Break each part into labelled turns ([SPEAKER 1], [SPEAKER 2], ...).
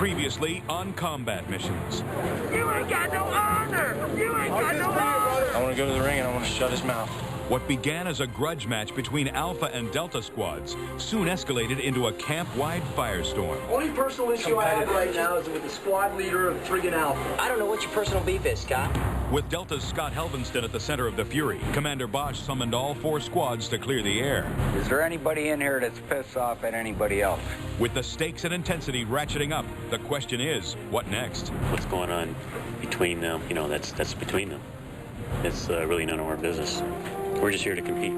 [SPEAKER 1] Previously on Combat Missions.
[SPEAKER 2] You ain't got no honor! You ain't got no honor!
[SPEAKER 3] I want to go to the ring and I want to shut his mouth.
[SPEAKER 1] What began as a grudge match between Alpha and Delta squads soon escalated into a camp-wide firestorm.
[SPEAKER 4] Only personal issue I have right now is with the squad leader of friggin' Alpha.
[SPEAKER 5] I don't know what your personal beef is, Scott.
[SPEAKER 1] With Delta's Scott Helvenston at the center of the fury, Commander Bosch summoned all 4 squads to clear the air.
[SPEAKER 6] Is there anybody in here that's pissed off at anybody else?
[SPEAKER 1] With the stakes and intensity ratcheting up, the question is, what next?
[SPEAKER 7] What's going on between them, that's between them. It's really none of our business. We're just here to compete.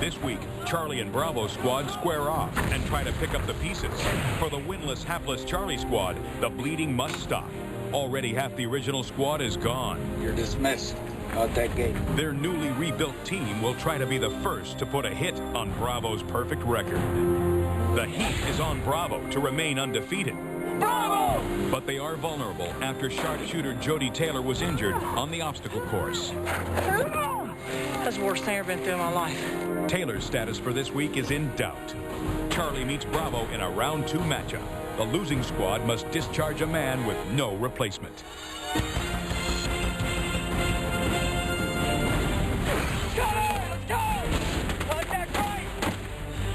[SPEAKER 1] This week, Charlie and Bravo squad square off and try to pick up the pieces. For the winless, hapless Charlie squad, the bleeding must stop. Already half the original squad is gone.
[SPEAKER 6] You're dismissed. Out that gate.
[SPEAKER 1] Their newly rebuilt team will try to be the first to put a hit on Bravo's perfect record. The heat is on Bravo to remain undefeated.
[SPEAKER 2] Bravo!
[SPEAKER 1] But they are vulnerable after sharpshooter Jody Taylor was injured on the obstacle course.
[SPEAKER 5] That's the worst thing I've been through in my life.
[SPEAKER 1] Taylor's status for this week is in doubt. Charlie meets Bravo in a round 2 matchup. The losing squad must discharge a man with no replacement.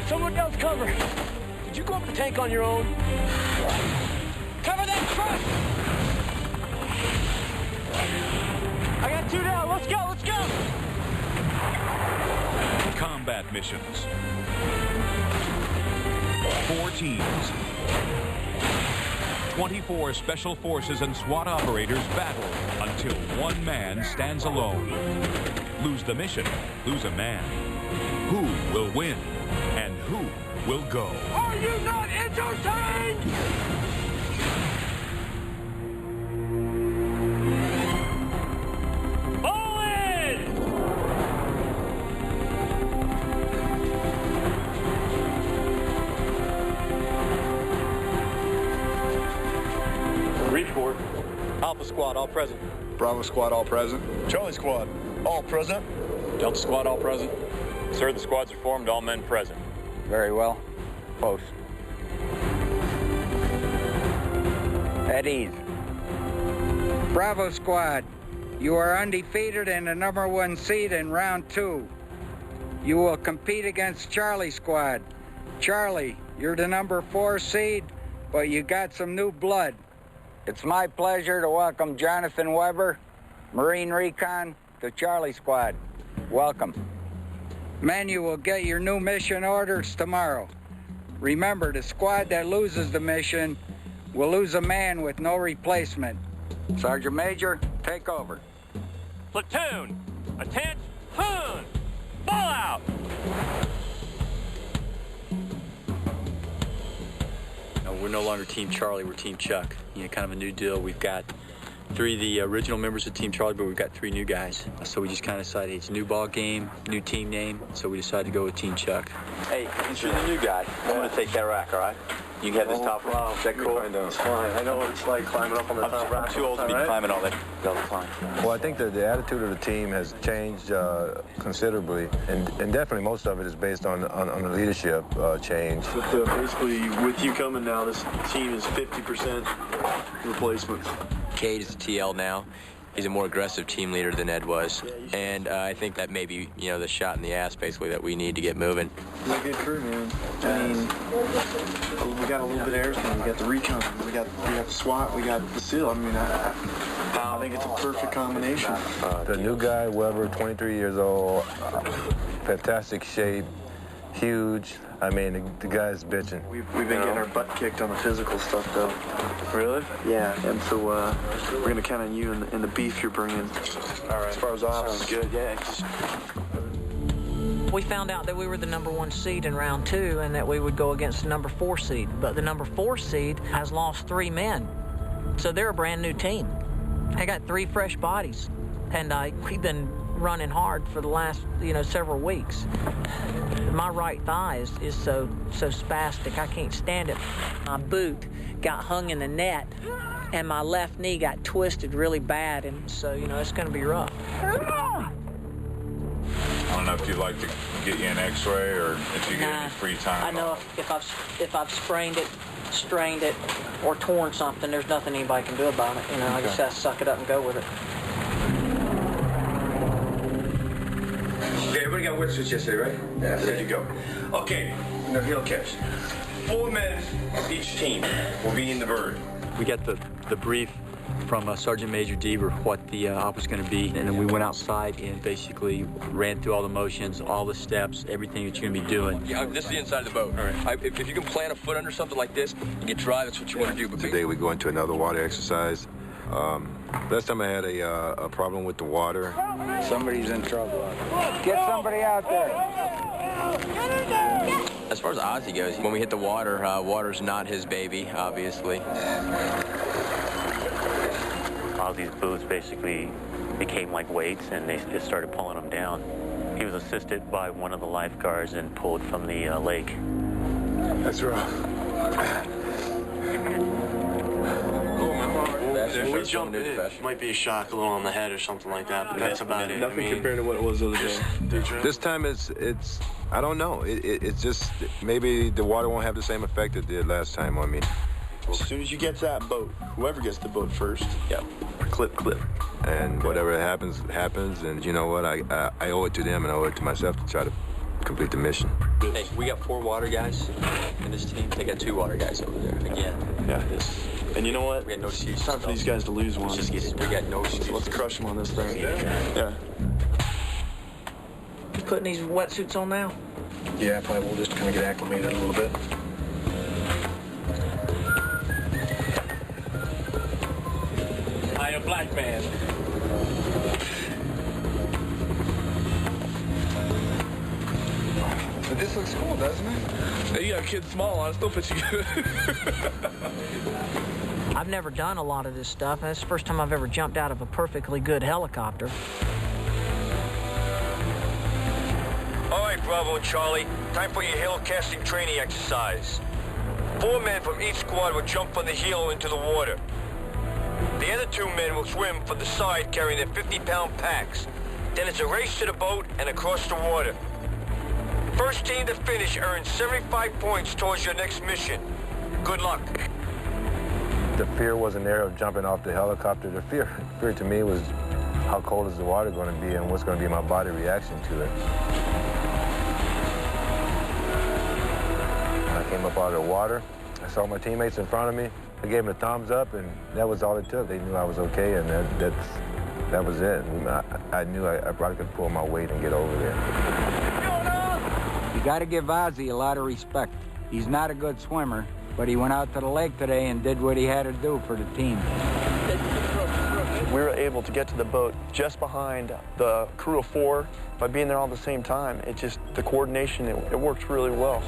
[SPEAKER 4] Someone else cover. Did you go up the tank on your own? Cover that truck! I got 2 down. Let's go, let's go!
[SPEAKER 1] Combat missions. 4 teams. 24 special forces and SWAT operators battle until one man stands alone. Lose the mission, lose a man. Who will win? And who will go?
[SPEAKER 2] Are you not entertained?
[SPEAKER 4] Owen!
[SPEAKER 3] Report. Alpha Squad, all present.
[SPEAKER 8] Bravo Squad, all present.
[SPEAKER 3] Charlie Squad, all present.
[SPEAKER 7] Delta Squad, all present. Sir, the squads are formed, all men present.
[SPEAKER 6] Very well. Post. At ease. Bravo Squad, you are undefeated and the #1 seed in round 2. You will compete against Charlie Squad. Charlie, you're the #4 seed, but you got some new blood. It's my pleasure to welcome Jonathan Weber, Marine Recon, to Charlie Squad. Welcome. Men, you will get your new mission orders tomorrow. Remember, the squad that loses the mission will lose a man with no replacement. Sergeant Major, take over.
[SPEAKER 4] Platoon, attention, ball out!
[SPEAKER 3] No, we're no longer Team Charlie, we're Team Chuck. Kind of a new deal. We've got 3 of the original members of Team Charlie, but we've got 3 new guys. So we just kind of decided it's a new ball game, new team name, so we decided to go with Team Chuck.
[SPEAKER 7] Hey, since you're the new guy, I'm going to take that rack, all right? You can have this top rock. Is that cool?
[SPEAKER 8] It's fine. I know what it's like climbing up on the top rack.
[SPEAKER 7] I'm too old to be climbing all that climb.
[SPEAKER 8] Well, I think that the attitude of the team has changed considerably, and definitely most of it is based on the leadership change.
[SPEAKER 9] But basically, with you coming now, this team is 50% replacements.
[SPEAKER 3] Cade is a TL now. He's a more aggressive team leader than Ed was. And I think that may be, the shot in the ass, basically, that we need to get moving.
[SPEAKER 9] We're a good crew, man. I mean, we got a little bit of everything. We got the recon, we got the SWAT, we got the SEAL. I mean, I think it's a perfect combination.
[SPEAKER 8] The new guy, Weber, 23 years old, fantastic shape, huge. I mean, the guy's bitching.
[SPEAKER 9] We've been getting our butt kicked on the physical stuff, though.
[SPEAKER 7] Really?
[SPEAKER 9] Yeah, and so we're going to count on you and the beef you're bringing.
[SPEAKER 7] All right.
[SPEAKER 9] As far as ops.
[SPEAKER 7] Sounds good, yeah.
[SPEAKER 5] We found out that we were the #1 seed in round 2 and that we would go against the #4 seed. But the #4 seed has lost 3 men. So they're a brand new team. I got 3 fresh bodies. And we've been running hard for the last, several weeks. My right thigh is so spastic, I can't stand it. My boot got hung in the net, and my left knee got twisted really bad, and so, it's going to be rough.
[SPEAKER 10] don't know if you'd like to get you an X-ray or if you get any free time.
[SPEAKER 5] I know if I've sprained it, strained it, or torn something, there's nothing anybody can do about it. You know, I just have to suck it up and go with it.
[SPEAKER 11] Okay, everybody got wetsuits yesterday, right? Yeah. Ready to go. Okay, no heel catch. 4 men of each team will be in the bird.
[SPEAKER 3] We got the brief from Sergeant Major Deaver what the op was going to be, and then we went outside and basically ran through all the motions, all the steps, everything that you're going to be doing.
[SPEAKER 4] Yeah, this is the inside of the boat. All right. If you can plant a foot under something like this and get dry, that's what you want to do. But
[SPEAKER 8] today we go into another water exercise. Last time I had a problem with the water.
[SPEAKER 6] Somebody's in trouble. Get somebody out there.
[SPEAKER 4] As far as Ozzy goes, when we hit the water, water's not his baby, obviously.
[SPEAKER 7] Ozzy's boots basically became like weights, and they just started pulling him down. He was assisted by one of the lifeguards and pulled from the lake.
[SPEAKER 8] That's rough.
[SPEAKER 9] When we jump in, it might be a shock a little on the head or something like that, but that's about it.
[SPEAKER 12] Nothing compared to what it was the other day.
[SPEAKER 8] This time it's I don't know. It's just maybe the water won't have the same effect it did last time on me.
[SPEAKER 12] As soon as you get to that boat, whoever gets the boat first, clip.
[SPEAKER 8] And whatever happens, and you know what? I owe it to them and I owe it to myself to try to complete the mission.
[SPEAKER 3] Hey, we got 4 water guys in this team. They got 2 water guys over there. Again.
[SPEAKER 12] Yeah. And you know what?
[SPEAKER 3] We got no shoes.
[SPEAKER 12] It's time for these guys to lose one.
[SPEAKER 3] We got no shoes.
[SPEAKER 12] Let's crush them on this thing. Yeah.
[SPEAKER 5] You putting these wetsuits on now?
[SPEAKER 12] Yeah, probably we'll just kind of get acclimated a little bit.
[SPEAKER 4] I am a black man.
[SPEAKER 12] But this looks cool, doesn't it?
[SPEAKER 2] Hey, you got kids small on it, still fits you good.
[SPEAKER 5] I've never done a lot of this stuff. That's the first time I've ever jumped out of a perfectly good helicopter.
[SPEAKER 11] All right, Bravo and Charlie, time for your hill casting training exercise. 4 men from each squad will jump from the heel into the water. The other 2 men will swim from the side carrying their 50-pound packs. Then it's a race to the boat and across the water. First team to finish earns 75 points towards your next mission. Good luck.
[SPEAKER 8] The fear wasn't there of jumping off the helicopter. The fear to me was how cold is the water going to be and what's going to be my body reaction to it. When I came up out of the water, I saw my teammates in front of me. I gave them a thumbs up, and that was all it took. They knew I was okay, and that was it. I knew I probably could pull my weight and get over there.
[SPEAKER 6] You got to give Ozzy a lot of respect. He's not a good swimmer, but he went out to the lake today and did what he had to do for the team.
[SPEAKER 9] We were able to get to the boat just behind the crew of 4 by being there all at the same time. It just, the coordination, it worked really well.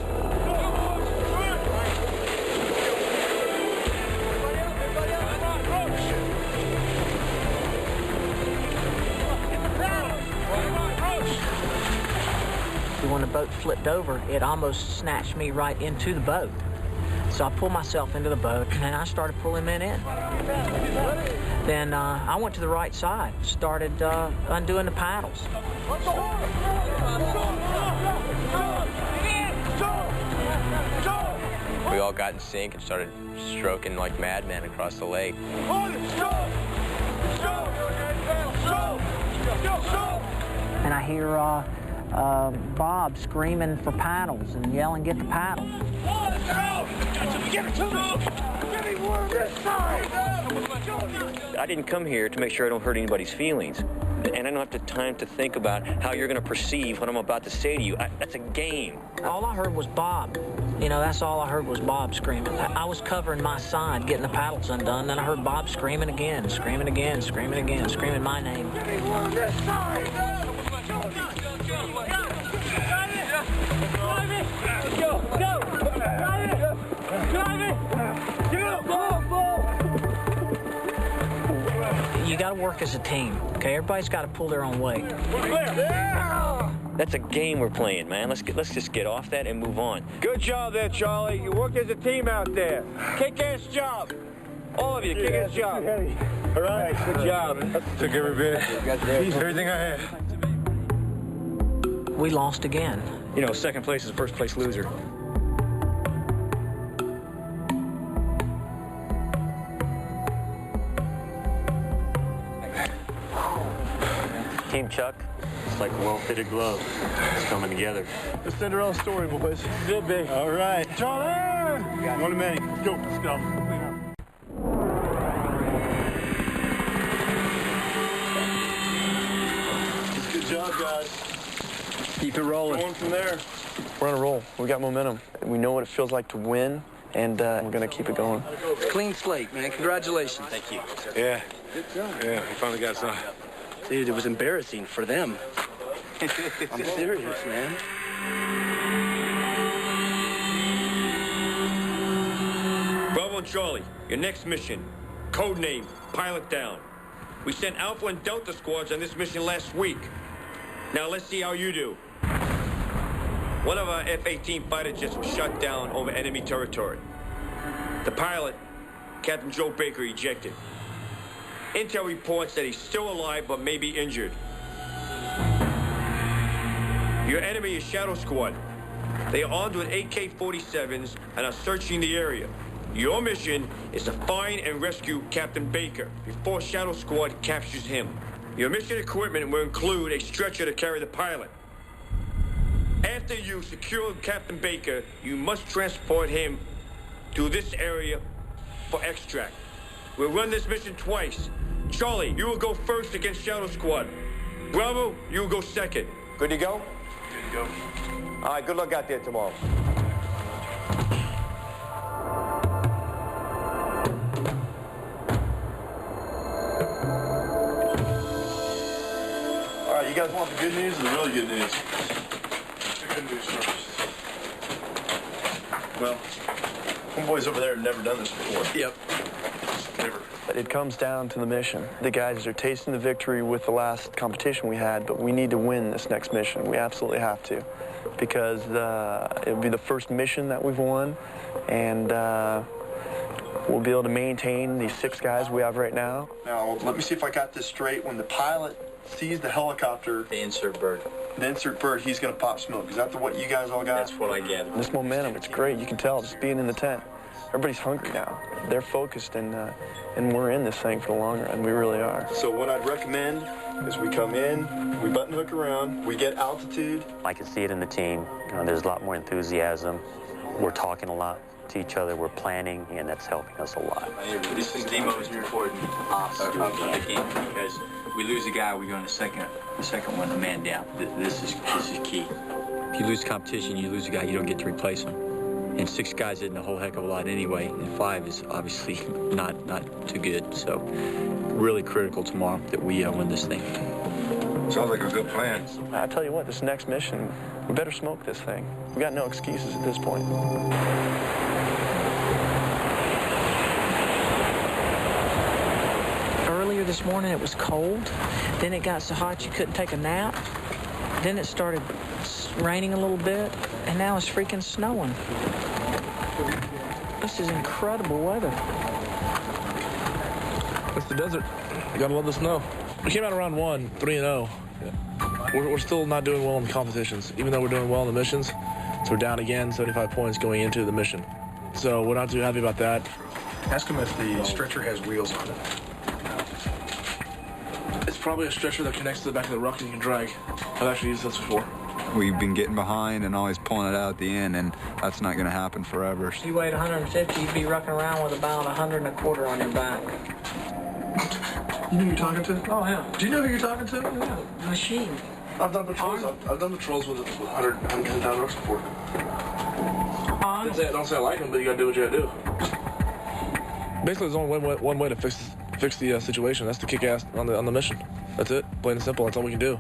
[SPEAKER 5] When the boat flipped over, it almost snatched me right into the boat. So I pulled myself into the boat, and I started pulling men in. Then I went to the right side, started undoing the paddles.
[SPEAKER 4] We all got in sync and started stroking like madmen across the lake.
[SPEAKER 5] And I hear Bob screaming for paddles and yelling, "Get the paddle!"
[SPEAKER 7] I didn't come here to make sure I don't hurt anybody's feelings. And I don't have the time to think about how you're going to perceive what I'm about to say to you. That's a game.
[SPEAKER 5] All I heard was Bob. You know, that's all I heard was Bob screaming. I was covering my side, getting the paddles undone. Then I heard Bob screaming again, screaming again, screaming again, screaming my name. You got to work as a team, okay? Everybody's got to pull their own weight.
[SPEAKER 7] That's a game we're playing, man. Let's just get off that and move on.
[SPEAKER 11] Good job there, Charlie. You worked as a team out there. Kick-ass job. All of you, kick-ass job.
[SPEAKER 12] All right,
[SPEAKER 11] good job.
[SPEAKER 8] Took every bit. Everything I had.
[SPEAKER 5] we lost again.
[SPEAKER 7] You know, second place is first place loser. Team Chuck, it's like a well-fitted glove. It's coming together.
[SPEAKER 9] The Cinderella story, boys. Good, big. All right. Charlie! One to many. Let's go. Let's go. Good job, guys.
[SPEAKER 4] Keep it rolling.
[SPEAKER 9] Going from there.
[SPEAKER 13] We're on a roll. We got momentum. We know what it feels like to win, and we're going to keep it going.
[SPEAKER 4] Clean slate, man. Congratulations.
[SPEAKER 3] Thank you.
[SPEAKER 8] Yeah. Yeah, we finally got some.
[SPEAKER 4] Dude, it was embarrassing for them. I'm serious, man.
[SPEAKER 11] Bravo and Charlie, your next mission. Code name, Pilot Down. We sent Alpha and Delta squads on this mission last week. Now let's see how you do. One of our F-18 fighter jets was shot down over enemy territory. The pilot, Captain Joe Baker, ejected. Intel reports that he's still alive but may be injured. Your enemy is Shadow Squad. They are armed with AK-47s and are searching the area. Your mission is to find and rescue Captain Baker before Shadow Squad captures him. Your mission equipment will include a stretcher to carry the pilot. After you secure Captain Baker, you must transport him to this area for extract. We'll run this mission twice. Charlie, you will go first against Shadow Squad. Bravo, you will go second.
[SPEAKER 14] Good to go?
[SPEAKER 9] Good to go.
[SPEAKER 14] All right, good luck out there tomorrow.
[SPEAKER 9] All right, you guys want the good news or the really good news? The good news first. Well, homeboys over there have never done this before.
[SPEAKER 4] Yep.
[SPEAKER 9] Never.
[SPEAKER 13] But it comes down to the mission. The guys are tasting the victory with the last competition we had, but we need to win this next mission. We absolutely have to, because it'll be the first mission that we've won, and we'll be able to maintain these 6 guys we have right now.
[SPEAKER 9] Now, let me see if I got this straight. When the pilot sees the helicopter,
[SPEAKER 3] The insert bird.
[SPEAKER 9] he's going to pop smoke. Is that what you guys all got?
[SPEAKER 3] That's what I gathered.
[SPEAKER 13] This momentum, it's great. You can tell just being in the tent. Everybody's hungry now. They're focused, and we're in this thing for the long run. We really are.
[SPEAKER 9] So what I'd recommend is we come in, we button hook around, we get altitude.
[SPEAKER 7] I can see it in the team. There's a lot more enthusiasm. We're talking a lot to each other. We're planning, and that's helping us a lot.
[SPEAKER 3] This is the most important ops of the game, because we lose a guy, we go in the second one, a man down. This is key. If you lose competition, you lose a guy, you don't get to replace him. And 6 guys isn't a whole heck of a lot anyway, and 5 is obviously not too good. So really critical tomorrow that we win this thing.
[SPEAKER 8] Sounds like a good plan.
[SPEAKER 13] I tell you what, this next mission, we better smoke this thing. We got no excuses at this point.
[SPEAKER 5] Earlier this morning it was cold, then it got so hot you couldn't take a nap, then it started raining a little bit, and now it's freaking snowing. This is incredible weather.
[SPEAKER 15] It's the desert. You gotta love the snow. We came out of round 1, 3-0. We're still not doing well in the competitions, even though we're doing well in the missions. So we're down again, 75 points going into the mission. So we're not too happy about that.
[SPEAKER 9] Ask him if the stretcher has wheels on it.
[SPEAKER 15] It's probably a stretcher that connects to the back of the ruck that you can drag. I've actually used this before.
[SPEAKER 16] We've been getting behind and always pulling it out at the end, and that's not going to happen forever.
[SPEAKER 5] If you weighed 150, you'd be rocking around with about 125 on your back.
[SPEAKER 15] You know who you're talking to?
[SPEAKER 5] Oh, yeah.
[SPEAKER 15] Do you know who you're talking to?
[SPEAKER 5] Yeah, machine.
[SPEAKER 15] I've done patrols. I've done patrols with 110,000 rucks before. Don't say I like them, but you gotta do what you gotta do. Basically, there's only one way to fix the situation. That's to kick ass on the mission. That's it. Plain and simple. That's all we can do.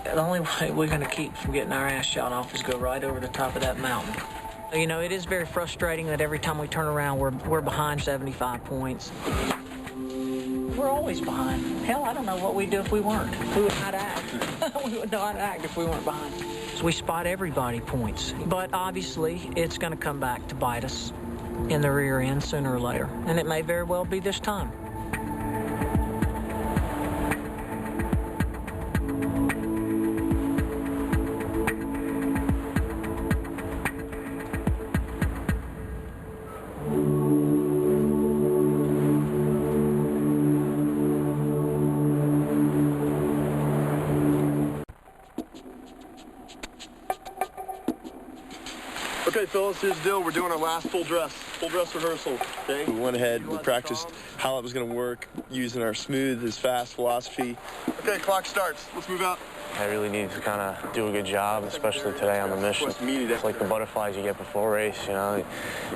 [SPEAKER 5] The only way we're going to keep from getting our ass shot off is go right over the top of that mountain. You know, it is very frustrating that every time we turn around, we're behind 75 points. We're always behind. Hell, I don't know what we'd do if we weren't. We would not act. We would not act if we weren't behind. So we spot everybody points. But obviously, it's going to come back to bite us in the rear end sooner or later. And it may very well be this time.
[SPEAKER 13] Okay, fellas, here's the deal. We're doing our last full dress rehearsal, okay? We went ahead, we practiced how it was going to work, using our smooth is fast philosophy. Okay, clock starts. Let's move out.
[SPEAKER 15] I really need to kind of do a good job, especially today on the mission. It's like the butterflies you get before race, you know.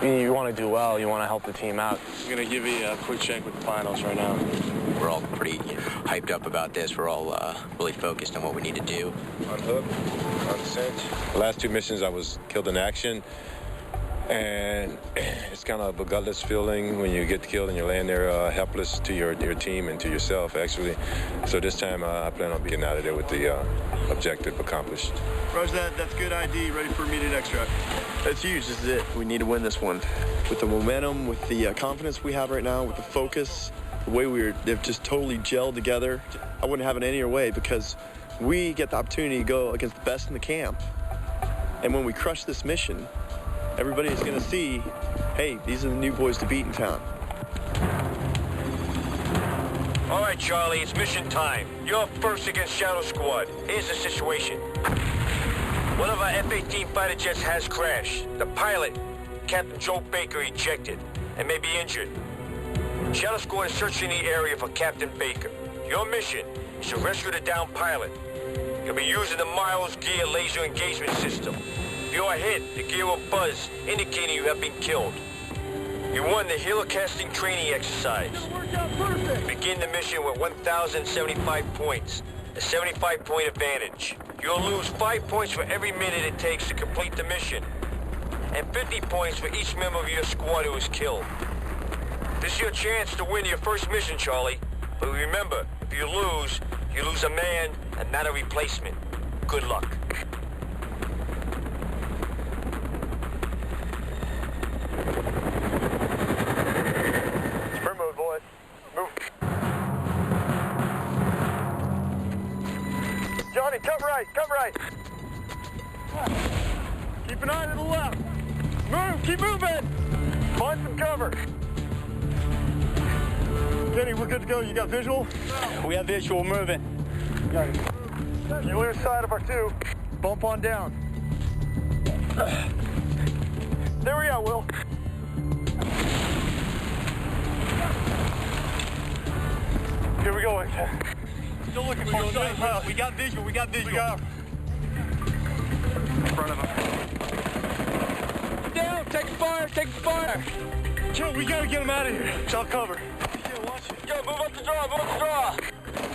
[SPEAKER 15] You want to do well, you want to help the team out. I'm going to give you a quick check with the finals right now.
[SPEAKER 17] We're all pretty hyped up about this. We're all really focused on what we need to do.
[SPEAKER 8] On hook, on cinch. The last 2 missions I was killed in action. And it's kind of a gutless feeling when you get killed and you're laying there helpless to your team and to yourself, actually. So this time I plan on getting out of there with the objective accomplished.
[SPEAKER 13] Roger that. That's good ID. Ready for immediate extract. That's huge. This is it. We need to win this one. With the momentum, with the confidence we have right now, with the focus, the way they've just totally gelled together, I wouldn't have it any other way because we get the opportunity to go against the best in the camp. And when we crush this mission, everybody is going to see, hey, these are the new boys to beat in town.
[SPEAKER 11] All right, Charlie, it's mission time. You're first against Shadow Squad. Here's the situation. One of our F-18 fighter jets has crashed. The pilot, Captain Joe Baker, ejected and may be injured. Shadow Squad is searching the area for Captain Baker. Your mission is to rescue the downed pilot. You'll be using the Miles Gear laser engagement system. If you are hit, the gear will buzz, indicating you have been killed. You won the helocasting training exercise. Begin the mission with 1,075 points, a 75-point advantage. You'll lose 5 points for every minute it takes to complete the mission, and 50 points for each member of your squad who is killed. This is your chance to win your first mission, Charlie. But remember, if you lose a man and not a replacement. Good luck.
[SPEAKER 13] Sprint mode, boys. Move. Johnny, cut right, cut right. Keep an eye to the left. Move, keep moving. Find some cover. Kenny, we're good to go. You got visual?
[SPEAKER 4] We have visual, moving.
[SPEAKER 13] Got it. You lose sight of our 2. Bump on down. There we are, Will. Here we go. Still looking for a We got visual, we got visual. We got him. In front of him.
[SPEAKER 4] Down, take the fire.
[SPEAKER 13] Chill, we gotta get him out of here. Shall cover.
[SPEAKER 11] Yo, move up the draw,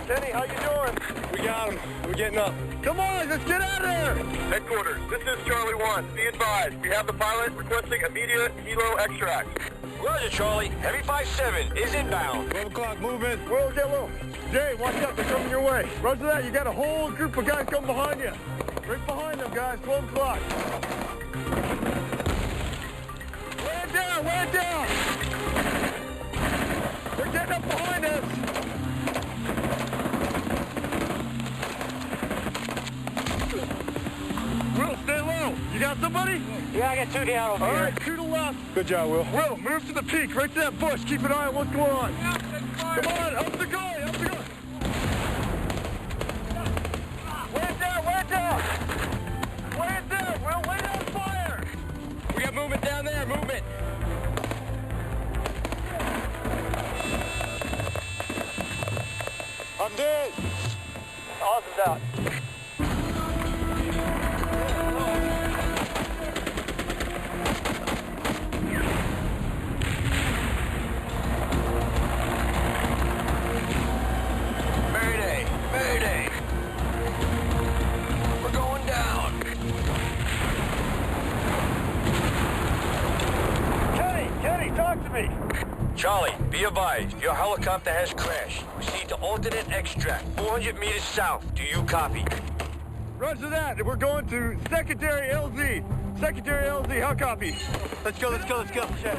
[SPEAKER 13] Kenny, how you doing? We got him. We're getting up. Come on, let's get out of here.
[SPEAKER 12] Headquarters, this is Charlie 1. Be advised, we have the pilot requesting immediate helo extract.
[SPEAKER 11] Roger, Charlie. Heavy 5-7 is inbound.
[SPEAKER 13] 12 o'clock, move in. Will, get low. Jay, watch out, they're coming your way. Roger that, you got a whole group of guys coming behind you. Right behind them, guys, 12 o'clock. Weigh it down. They're getting up behind us. Will, stay low. You got somebody?
[SPEAKER 4] Yeah, I got 2 down over here.
[SPEAKER 13] All right, 2 to left. Good job, Will. Will, move to the peak, right to that bush. Keep an eye on what's going on. Come on, up the gully, up the gully. Weigh it down. Weigh it down, Will. Lay down fire.
[SPEAKER 4] We got movement down there, movement.
[SPEAKER 13] I'm dead. Awesome's out.
[SPEAKER 11] Mayday. We're going down.
[SPEAKER 13] Kenny, talk to me.
[SPEAKER 11] Charlie, be advised. Your helicopter has crashed. Proceed to alternate extract, 400 meters south. Do you copy?
[SPEAKER 13] Roger that. We're going to secondary LZ. Secondary LZ, how copy? Let's go. Check.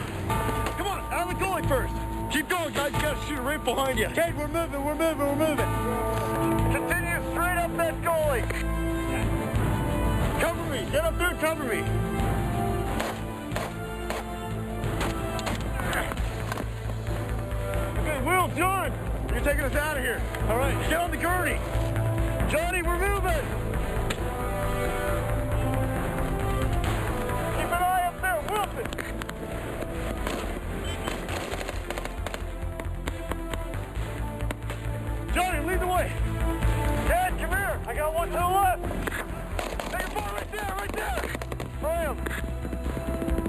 [SPEAKER 13] Come on, out of the gully first. Keep going, guys. You gotta shoot right behind you. Okay, we're moving. Continue straight up that gully. Cover me. Get up there, cover me. Okay, Will, John, you're taking us out of here. All right, get on the gurney. Johnny, we're moving. Keep an eye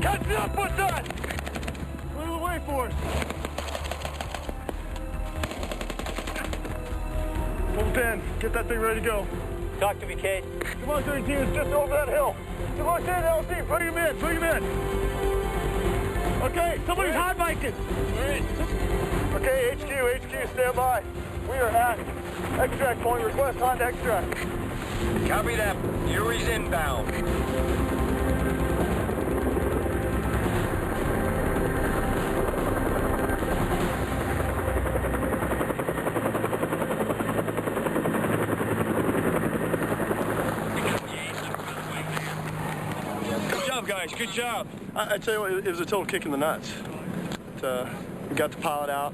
[SPEAKER 12] Catch me up, what's that? Clear the way for us. Move 10, get that thing ready to go.
[SPEAKER 4] Talk to me, Kate.
[SPEAKER 12] Come on, 13, it's just over that hill. Come on, 10, LT, put him in, put him in. Okay, somebody's hot biking. Okay, HQ, stand by. We are at extract point, request hot extract.
[SPEAKER 11] Copy that. Yuri's inbound. Good job, guys. Good job.
[SPEAKER 13] I tell you what, it was a total kick in the nuts. We got the pilot out.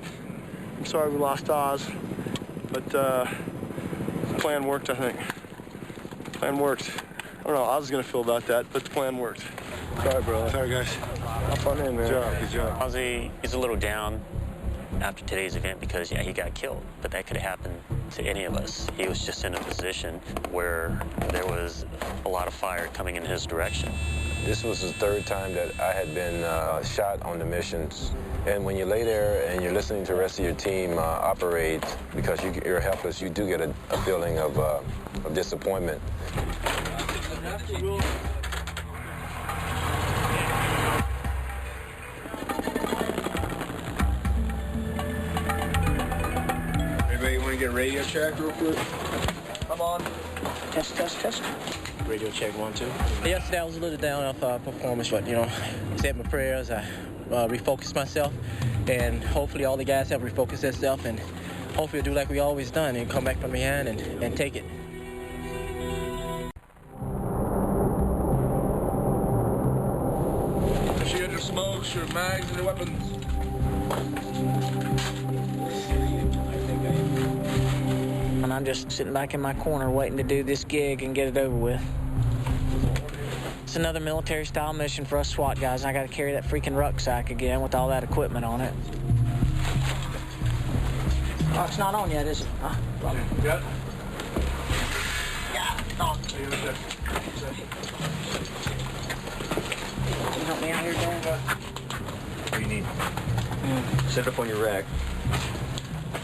[SPEAKER 13] I'm sorry we lost Oz, but the plan worked, I think. The plan worked. I don't know how Oz is going to feel about that, but the plan worked. Sorry, bro. Sorry, guys. Hop on in, man. Good job.
[SPEAKER 7] Ozzy, he's a little down after today's event because, yeah, he got killed, but that could have happened to any of us. He was just in a position where there was a lot of fire coming in his direction.
[SPEAKER 8] This was the third time that I had been shot on the missions. And when you lay there and you're listening to the rest of your team operate, because you're helpless, you do get a feeling of disappointment.
[SPEAKER 9] Everybody want to get a radio check real quick?
[SPEAKER 4] Come on.
[SPEAKER 5] Test.
[SPEAKER 4] Radio check 1, 2.
[SPEAKER 18] Yesterday I was a little down off performance, but said my prayers. I refocused myself, and hopefully all the guys have refocused themselves, and hopefully do like we always done and come back from behind and take it.
[SPEAKER 15] Shoot your smokes, your mags, and your weapons.
[SPEAKER 5] And I'm just sitting back in my corner waiting to do this gig and get it over with. It's another military-style mission for us SWAT guys, and I got to carry that freaking rucksack again with all that equipment on it. Oh, it's not on yet, is it? Huh?
[SPEAKER 15] Yep.
[SPEAKER 5] Yeah. Oh. Can you help me out here, Dan?
[SPEAKER 3] What do you need? Set it up on your rack.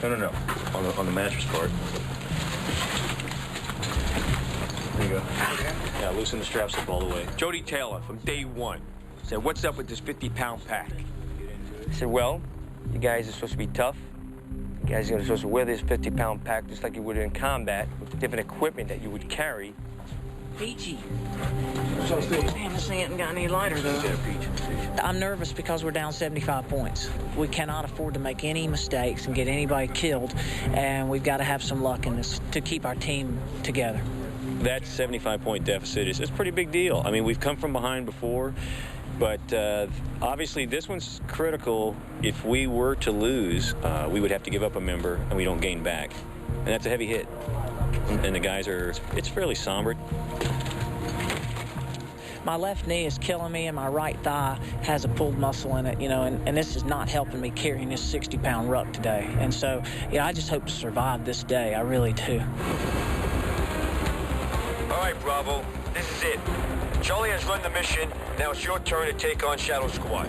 [SPEAKER 3] No. On the mattress part. There you go. Yeah, loosen the straps up all the way.
[SPEAKER 11] Jody Taylor from day one said, what's up with this 50-pound pack?
[SPEAKER 4] I said, well, you guys are supposed to be tough. You guys are supposed to wear this 50-pound pack just like you would in combat with different equipment that you would carry.
[SPEAKER 5] Peachy. Damn, this thing hasn't got any lighter, though. I'm nervous because we're down 75 points. We cannot afford to make any mistakes and get anybody killed, and we've got to have some luck in this to keep our team together.
[SPEAKER 7] That 75-point deficit is a pretty big deal. I mean, we've come from behind before, but obviously this one's critical. If we were to lose, we would have to give up a member, and we don't gain back. And that's a heavy hit. And the guys it's fairly somber.
[SPEAKER 5] My left knee is killing me, and my right thigh has a pulled muscle in it, and this is not helping me carrying this 60-pound ruck today. And so, I just hope to survive this day. I really do.
[SPEAKER 11] All right, Bravo, this is it. Charlie has run the mission. Now it's your turn to take on Shadow Squad.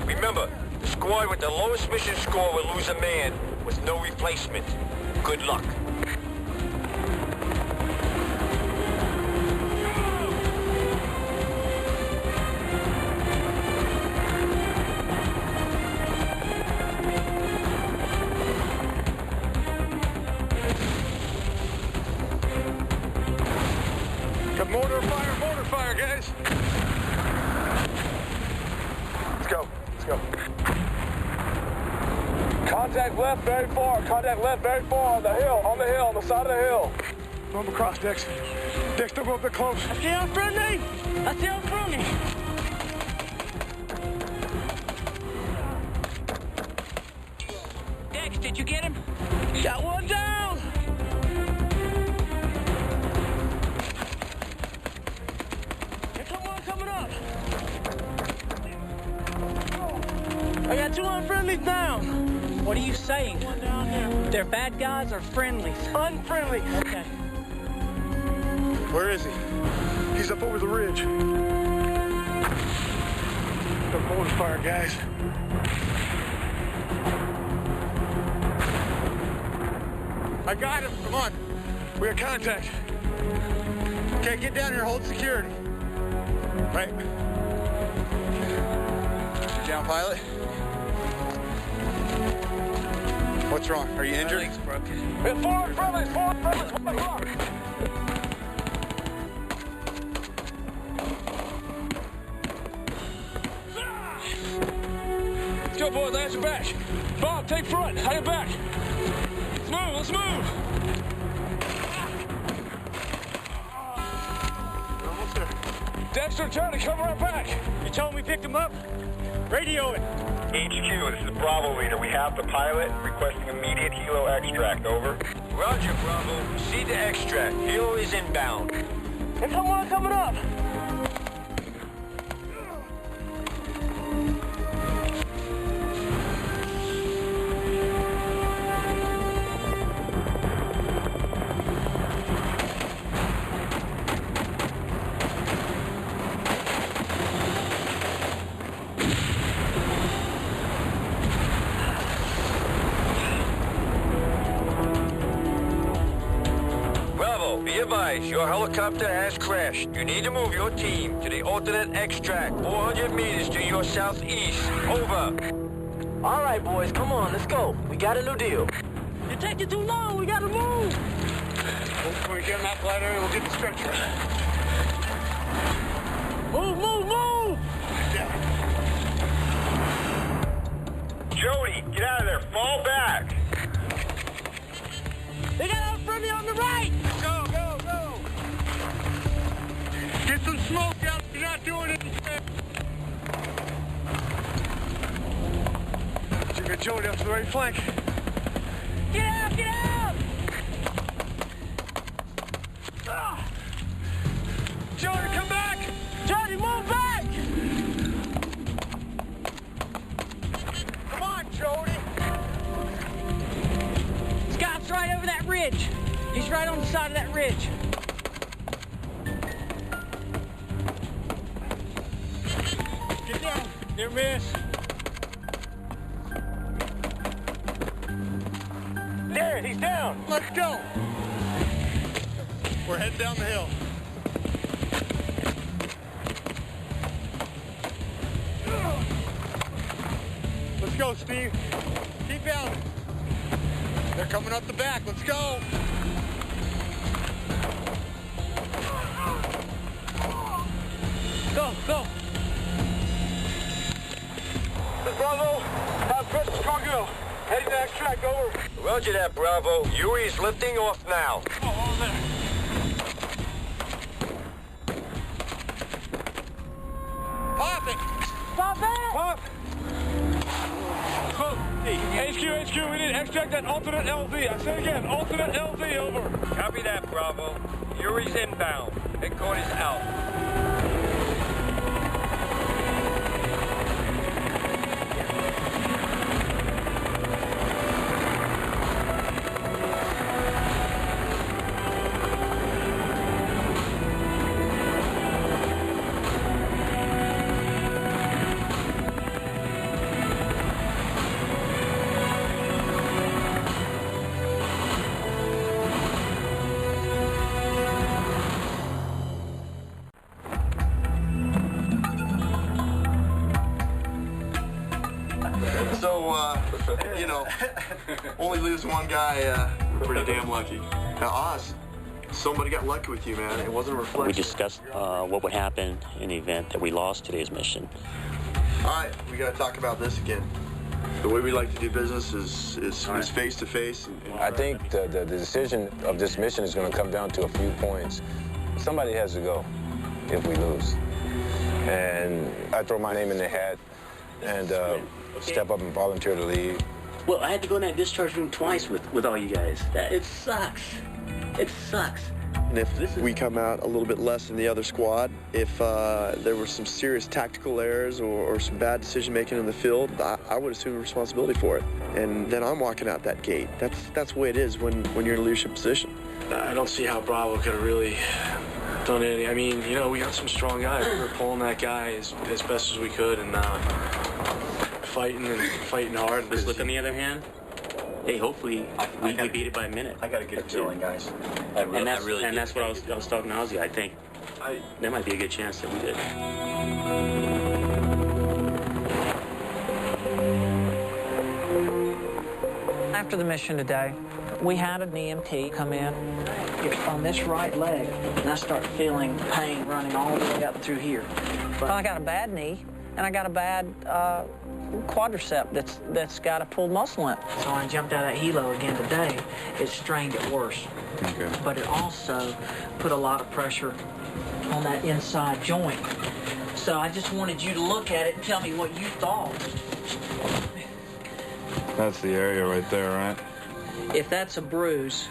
[SPEAKER 11] Remember, the squad with the lowest mission score will lose a man with no replacement. Good luck.
[SPEAKER 12] Mortar fire, guys. Let's go. Contact left very far on the hill, on the side of the hill. Move across, Dex. Dex, don't go a bit close.
[SPEAKER 5] I see him friendly. Dex, did you get him? Got one down. Coming up. I got two unfriendlies down. What are you saying? One down here. They're bad guys or friendlies? Unfriendly. Okay.
[SPEAKER 12] Where is he? He's up over the ridge. Forward fire, guys. I got him. Come on. We got contact. Okay, get down here. Hold security. Right. Get down, pilot. What's wrong? Are you injured?
[SPEAKER 2] My leg's broken.
[SPEAKER 12] Forward from us! Forward from us! 1 o'clock!
[SPEAKER 15] Let's go, boys. Lance your back. Bob, take front. Hang it back. Let's move. Let's move.
[SPEAKER 12] Almost there.
[SPEAKER 15] Dexter and Charlie, cover our back.
[SPEAKER 2] You told me we picked him up? Radio it.
[SPEAKER 11] HQ, this is the Bravo leader. We have the pilot requesting immediate helo extract. Over. Roger, Bravo. See the extract. Helo is inbound.
[SPEAKER 2] There's someone coming up.
[SPEAKER 11] Be advised, your helicopter has crashed. You need to move your team to the alternate extract, 400 meters to your southeast. Over.
[SPEAKER 2] All right, boys, come on, let's go. We got a new deal. You're taking too long. We gotta move.
[SPEAKER 12] When we get in that flat area, we'll get the stretcher.
[SPEAKER 2] Move, move, move!
[SPEAKER 12] Yeah.
[SPEAKER 11] Jody, get out of there. Fall back.
[SPEAKER 2] They got out in front of you on the right!
[SPEAKER 12] Go, go, go! Get some smoke out. You're not doing anything. You get Jody up to the right flank.
[SPEAKER 2] Get out, get out!
[SPEAKER 12] Jody, come back!
[SPEAKER 2] Jody, move back!
[SPEAKER 12] Come on, Jody!
[SPEAKER 2] Scott's right over that ridge. He's right on the side of that ridge.
[SPEAKER 12] Get down.
[SPEAKER 2] Near miss.
[SPEAKER 12] There, he's down. Let's go. We're heading down the hill. Let's go, Steve. Keep down. They're coming up the back. Let's go.
[SPEAKER 2] Go, go.
[SPEAKER 12] Bravo, have Chris Cargill. Heading to extract, over.
[SPEAKER 11] Roger that, Bravo. Yuri's lifting off now.
[SPEAKER 12] Oh, there. Pop it.
[SPEAKER 2] Pop it!
[SPEAKER 12] Pop.
[SPEAKER 15] HQ, we need to extract that alternate LV. I say it again, alternate LV, over.
[SPEAKER 11] Copy that, Bravo. Yuri's inbound. Headquarters out.
[SPEAKER 9] You know, only lose one guy, pretty damn lucky. Now, Oz, somebody got lucky with you, man. It wasn't a reflection.
[SPEAKER 19] We discussed what would happen in the event that we lost today's mission.
[SPEAKER 9] All right, we got to talk about this again. The way we like to do business is face to face.
[SPEAKER 8] I think the decision of this mission is going to come down to a few points. Somebody has to go if we lose. And I throw my name in the hat and step up and volunteer to lead.
[SPEAKER 19] Well, I had to go in that discharge room twice with all you guys. It sucks. It sucks.
[SPEAKER 13] And if we come out a little bit less than the other squad, if there were some serious tactical errors or some bad decision-making in the field, I would assume responsibility for it. And then I'm walking out that gate. That's the way it is when you're in a leadership position.
[SPEAKER 15] I don't see how Bravo could have really done anything. I mean, you know, we got some strong guys. We were pulling that guy as best as we could and fighting hard.
[SPEAKER 19] This look on the other hand, hey, hopefully we beat it by a minute.
[SPEAKER 3] I got a good feeling, guys.
[SPEAKER 19] That's what I was talking to Ozzy. I think there might be a good chance that we did.
[SPEAKER 5] After the mission today, we had an EMT come in on this right leg, and I start feeling pain running all the way up through here. But I got a bad knee, and I got a bad quadricep that's got a pulled muscle in it. So when I jumped out of that helo again today, it strained it worse.
[SPEAKER 16] Okay.
[SPEAKER 5] But it also put a lot of pressure on that inside joint. So I just wanted you to look at it and tell me what you thought.
[SPEAKER 10] That's the area right there, right?
[SPEAKER 5] If that's a bruise,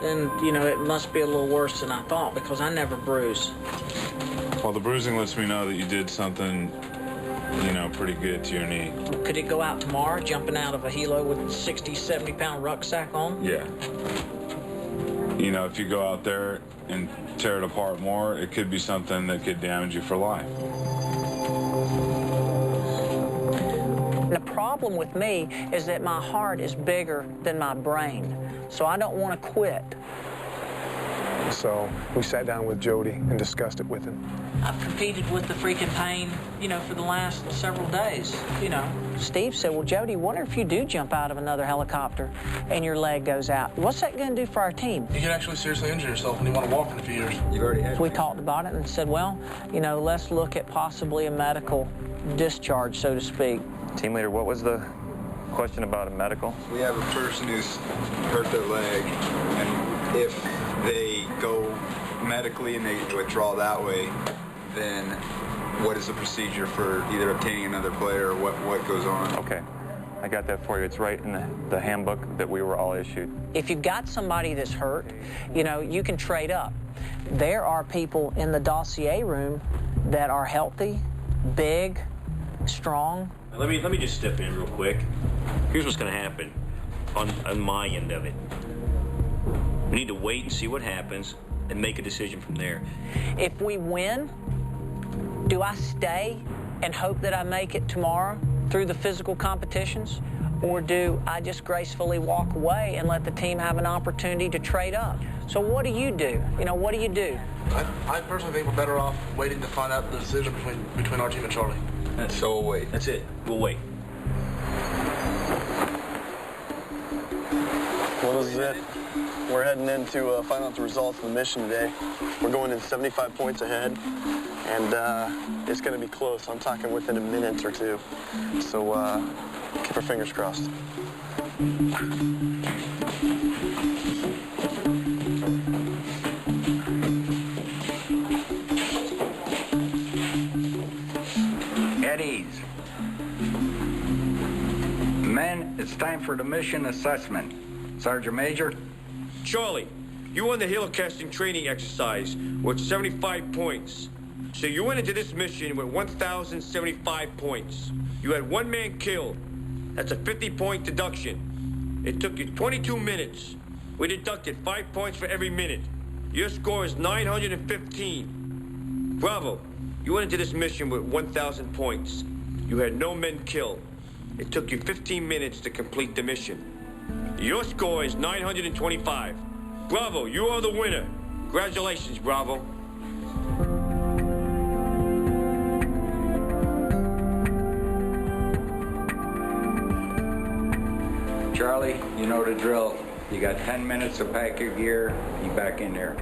[SPEAKER 5] then, you know, it must be a little worse than I thought, because I never bruise.
[SPEAKER 10] Well, the bruising lets me know that you did something, you know, pretty good to your knee.
[SPEAKER 5] Could it go out tomorrow, jumping out of a helo with a 60, 70-pound rucksack on?
[SPEAKER 10] Yeah. You know, if you go out there and tear it apart more, it could be something that could damage you for life.
[SPEAKER 5] The problem with me is that my heart is bigger than my brain, so I don't want to quit.
[SPEAKER 12] So we sat down with Jody and discussed it with him.
[SPEAKER 5] I've competed with the freaking pain, you know, for the last several days, you know. Steve said, well, Jody, wonder if you do jump out of another helicopter and your leg goes out. What's that going to do for our team?
[SPEAKER 15] You can actually seriously injure yourself when you want to walk in a few years.
[SPEAKER 3] You've already had.
[SPEAKER 5] We talked about it and said, well, you know, let's look at possibly a medical discharge, so to speak.
[SPEAKER 20] Team leader, what was the question about a medical?
[SPEAKER 16] We have a person who's hurt their leg, and if they go medically and they withdraw that way, then what is the procedure for either obtaining another player or what goes on?
[SPEAKER 20] Okay, I got that for you. It's right in the handbook that we were all issued.
[SPEAKER 5] If you've got somebody that's hurt, you know, you can trade up. There are people in the dossier room that are healthy, big, strong.
[SPEAKER 11] Let me just step in real quick. Here's what's going to happen on my end of it. We need to wait and see what happens and make a decision from there.
[SPEAKER 5] If we win, do I stay and hope that I make it tomorrow through the physical competitions? Or do I just gracefully walk away and let the team have an opportunity to trade up? So what do you do? You know, what do you do?
[SPEAKER 15] I personally think we're better off waiting to find out the decision between our team and Charlie.
[SPEAKER 3] So we'll wait.
[SPEAKER 11] That's it. We'll wait.
[SPEAKER 13] Well, this is it. We're heading in to find out the results of the mission today. We're going in 75 points ahead, and it's going to be close. I'm talking within a minute or two. So keep our fingers crossed.
[SPEAKER 6] At ease. Men, it's time for the mission assessment. Sergeant Major?
[SPEAKER 11] Charlie, you won the helicasting training exercise with 75 points. So you went into this mission with 1,075 points. You had one man killed. That's a 50-point deduction. It took you 22 minutes. We deducted 5 points for every minute. Your score is 915. Bravo. You went into this mission with 1,000 points. You had no men killed. It took you 15 minutes to complete the mission. Your score is 925. Bravo, you are the winner. Congratulations, Bravo.
[SPEAKER 6] Charlie, you know the drill. You got 10 minutes to pack your gear. Be back in there.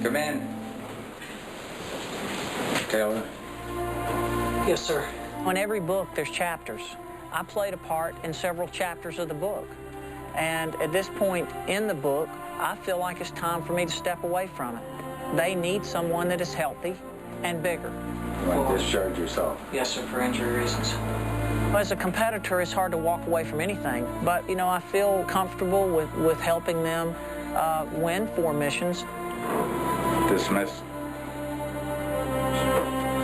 [SPEAKER 6] Come in. Taylor.
[SPEAKER 5] Yes, sir. On every book, there's chapters. I played a part in several chapters of the book. And at this point in the book, I feel like it's time for me to step away from it. They need someone that is healthy and bigger.
[SPEAKER 6] You want to discharge yourself?
[SPEAKER 5] Yes, sir, for injury reasons. Well, as a competitor, it's hard to walk away from anything. But, you know, I feel comfortable with helping them win 4 missions.
[SPEAKER 16] Dismiss.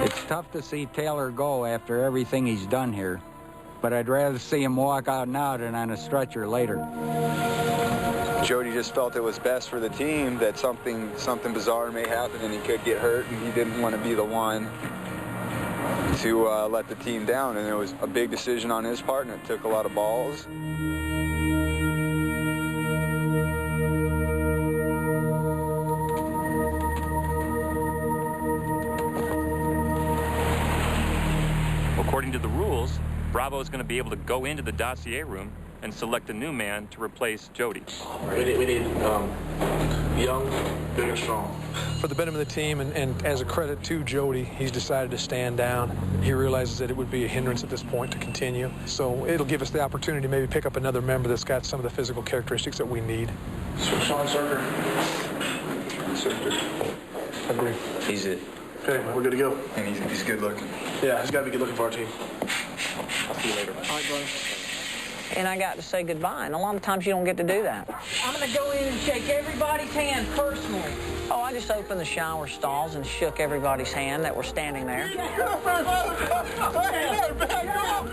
[SPEAKER 6] It's tough to see Taylor go after everything he's done here, but I'd rather see him walk out now than on a stretcher later.
[SPEAKER 16] Jody just felt it was best for the team that something bizarre may happen and he could get hurt, and he didn't want to be the one to let the team down. And it was a big decision on his part, and it took a lot of balls.
[SPEAKER 7] According to the rules, Bravo is going to be able to go into the dossier room and select a new man to replace Jody.
[SPEAKER 15] We need young, big and strong.
[SPEAKER 12] For the betterment of the team and as a credit to Jody, he's decided to stand down. He realizes that it would be a hindrance at this point to continue. So it'll give us the opportunity to maybe pick up another member that's got some of the physical characteristics that we need.
[SPEAKER 15] Sean Cirker.
[SPEAKER 12] Agree.
[SPEAKER 3] He's it.
[SPEAKER 15] Okay, we're good to go.
[SPEAKER 16] And he's good looking.
[SPEAKER 15] Yeah, he's got to be good looking for our team. I'll see you later.
[SPEAKER 5] All right, brother. And I got to say goodbye, and a lot of times you don't get to do that. I'm going to go in and shake everybody's hand personally. Oh, I just opened the shower stalls and shook everybody's hand that were standing there.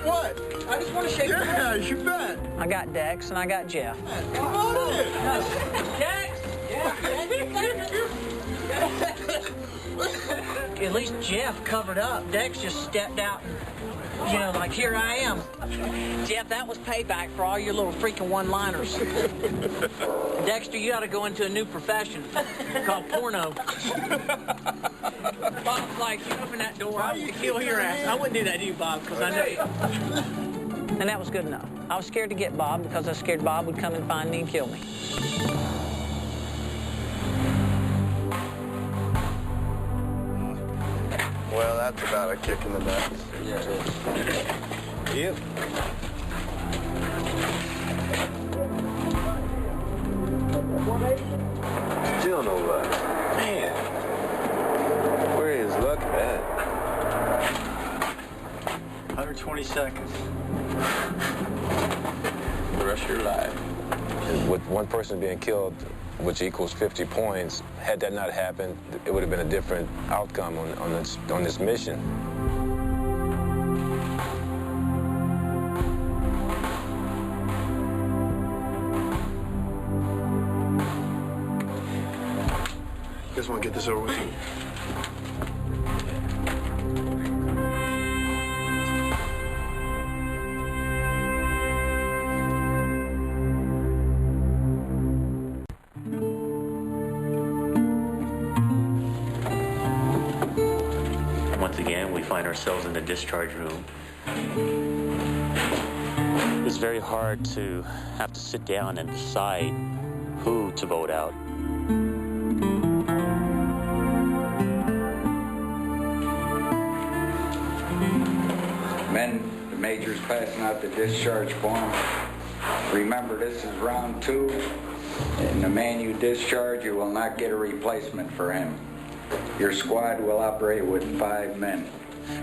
[SPEAKER 12] What?
[SPEAKER 5] I just want to shake your hand.
[SPEAKER 12] Yeah, you bet.
[SPEAKER 5] I got Dex and I got Jeff.
[SPEAKER 12] Come on in.
[SPEAKER 5] Dex! At least Jeff covered up. Dex just stepped out and, you know, like, here I am. Jeff, that was payback for all your little freaking one-liners. Dexter, you ought to go into a new profession called porno. Bob's like, you open that door, I would kill your ass. I wouldn't do that to you, Bob, because I know you. And that was good enough. I was scared to get Bob because I was scared Bob would come and find me and kill me.
[SPEAKER 16] Well, that's about a kick in the nuts.
[SPEAKER 3] Yeah, it is.
[SPEAKER 16] Yep. Still no luck. Man. Where is luck at?
[SPEAKER 3] 120 seconds. The rest of your life.
[SPEAKER 8] With one person being killed, which equals 50 points, had that not happened, it would have been a different outcome on this mission.
[SPEAKER 15] You guys want to get this over with?
[SPEAKER 19] Once again, we find ourselves in the discharge room. It's very hard to have to sit down and decide who to vote out.
[SPEAKER 6] Men, the major's passing out the discharge form. Remember, this is round 2, and the man you discharge, you will not get a replacement for him. Your squad will operate with 5 men.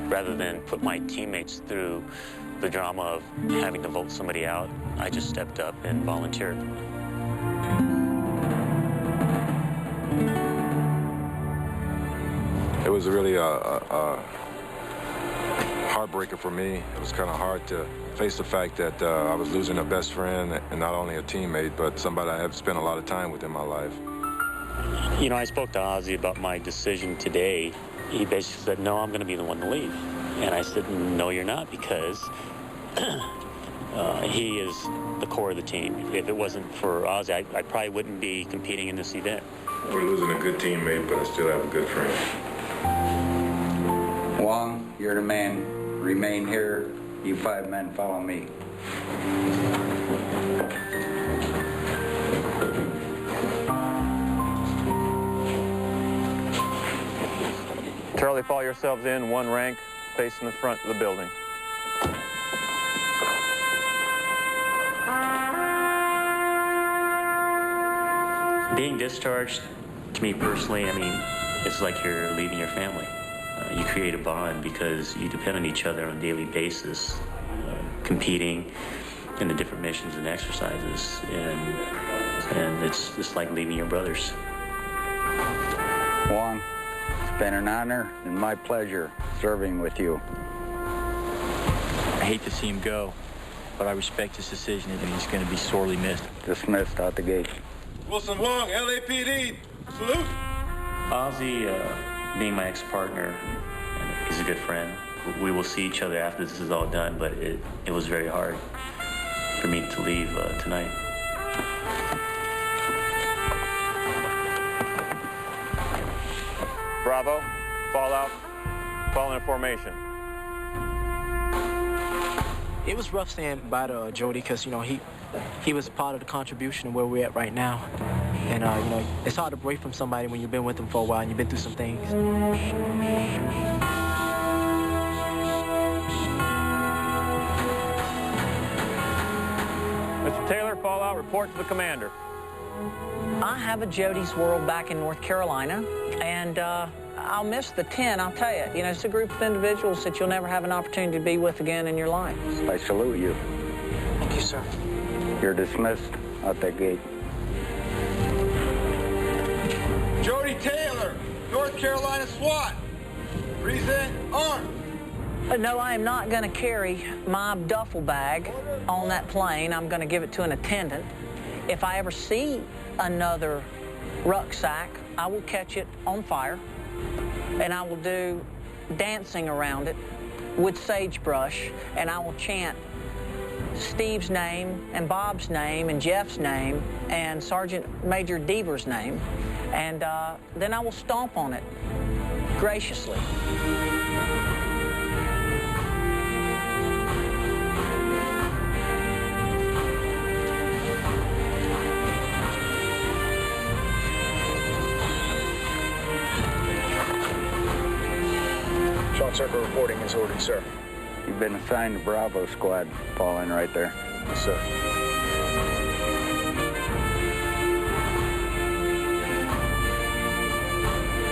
[SPEAKER 19] Rather than put my teammates through the drama of having to vote somebody out, I just stepped up and volunteered.
[SPEAKER 8] It was really a heartbreaker for me. It was kind of hard to face the fact that I was losing a best friend and not only a teammate, but somebody I have spent a lot of time with in my life.
[SPEAKER 19] You know, I spoke to Ozzy about my decision today. He basically said, no, I'm going to be the one to leave. And I said, no, you're not, because he is the core of the team. If it wasn't for Ozzy, I probably wouldn't be competing in this event.
[SPEAKER 8] We're losing a good teammate, but I still have a good friend.
[SPEAKER 6] Wong, you're the man. Remain here. You 5 men follow me.
[SPEAKER 20] Charlie, fall yourselves in 1 rank, facing the front of the building.
[SPEAKER 19] Being discharged, to me personally, I mean, it's like you're leaving your family. You create a bond because you depend on each other on a daily basis, competing in the different missions and exercises, and it's just like leaving your brothers.
[SPEAKER 6] Wong, it's been an honor and my pleasure serving with you.
[SPEAKER 3] I hate to see him go, but I respect his decision and he's going to be sorely missed.
[SPEAKER 6] Dismissed out the gate.
[SPEAKER 14] Wilson Wong, LAPD. Salute.
[SPEAKER 19] Ozzy, being my ex-partner, he's a good friend. We will see each other after this is all done, but it was very hard for me to leave tonight.
[SPEAKER 20] Bravo, fall out, fall into formation.
[SPEAKER 18] It was rough saying bye to Jody because, you know, he was part of the contribution of where we're at right now. And, you know, it's hard to break from somebody when you've been with them for a while and you've been through some things.
[SPEAKER 20] Mr. Taylor, fall out, report to the commander.
[SPEAKER 5] I have a Jody's World back in North Carolina, and I'll miss the 10, I'll tell you. You know, it's a group of individuals that you'll never have an opportunity to be with again in your life.
[SPEAKER 6] I salute you.
[SPEAKER 18] Thank you, sir.
[SPEAKER 6] You're dismissed out that gate.
[SPEAKER 14] Jody Taylor, North Carolina SWAT. Present armed.
[SPEAKER 5] No, I am not going to carry my duffel bag on that plane. I'm going to give it to an attendant. If I ever see another rucksack, I will catch it on fire, and I will do dancing around it with sagebrush, and I will chant Steve's name and Bob's name and Jeff's name and Sergeant Major Deaver's name, and then I will stomp on it graciously.
[SPEAKER 12] Sean Circle reporting as ordered, sir.
[SPEAKER 6] You've been assigned to Bravo Squad. Fall in right there.
[SPEAKER 12] Yes, sir.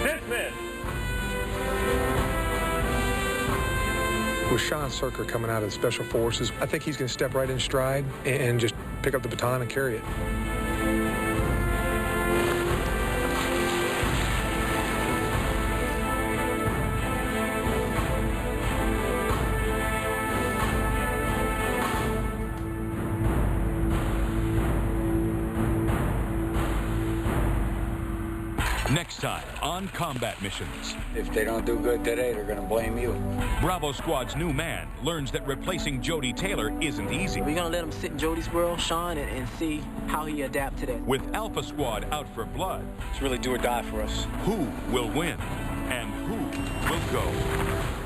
[SPEAKER 20] Dismiss.
[SPEAKER 12] With Sean Circle coming out of the Special Forces, I think he's going to step right in stride and just pick up the baton and carry it.
[SPEAKER 1] Next time on Combat Missions.
[SPEAKER 6] If they don't do good today, they're going to blame you.
[SPEAKER 1] Bravo Squad's new man learns that replacing Jody Taylor isn't easy.
[SPEAKER 18] We're going to let him sit in Jody's World, Sean, and see how he adapts to that.
[SPEAKER 1] With Alpha Squad out for blood.
[SPEAKER 4] It's really do or die for us.
[SPEAKER 1] Who will win and who will go?